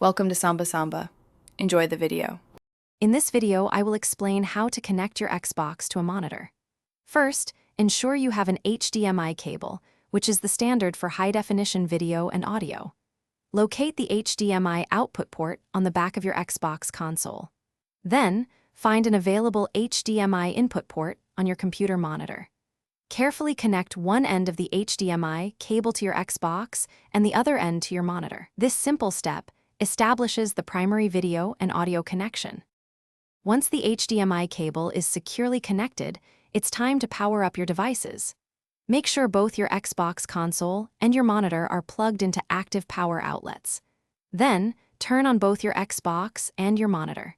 Welcome to Samba Samba. Enjoy the video. In this video, I will explain how to connect your Xbox to a monitor. First, ensure you have an HDMI cable, which is the standard for high-definition video and audio. Locate the HDMI output port on the back of your Xbox console. Then, find an available HDMI input port on your computer monitor. Carefully connect one end of the HDMI cable to your Xbox and the other end to your monitor. This simple step establishes the primary video and audio connection. Once the HDMI cable is securely connected, it's time to power up your devices. Make sure both your Xbox console and your monitor are plugged into active power outlets. Then, turn on both your Xbox and your monitor.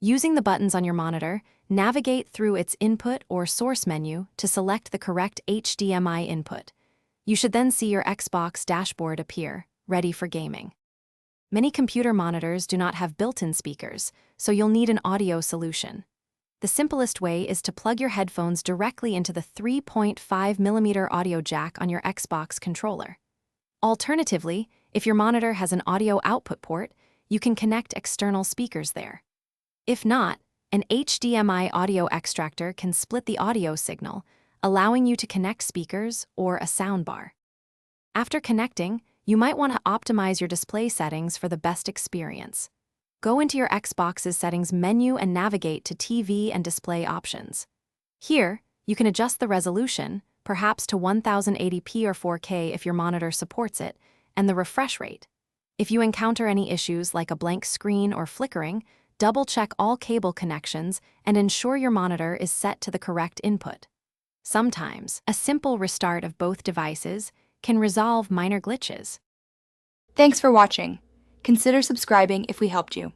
Using the buttons on your monitor, navigate through its input or source menu to select the correct HDMI input. You should then see your Xbox dashboard appear, ready for gaming. Many computer monitors do not have built-in speakers, so you'll need an audio solution. The simplest way is to plug your headphones directly into the 3.5mm audio jack on your Xbox controller. Alternatively, if your monitor has an audio output port, you can connect external speakers there. If not, an HDMI audio extractor can split the audio signal, allowing you to connect speakers or a soundbar. After connecting, you might want to optimize your display settings for the best experience. Go into your Xbox's settings menu and navigate to TV and display options. Here, you can adjust the resolution, perhaps to 1080p or 4K if your monitor supports it, and the refresh rate. If you encounter any issues like a blank screen or flickering, double-check all cable connections and ensure your monitor is set to the correct input. Sometimes, a simple restart of both devices can resolve minor glitches. Thanks for watching. Consider subscribing if we helped you.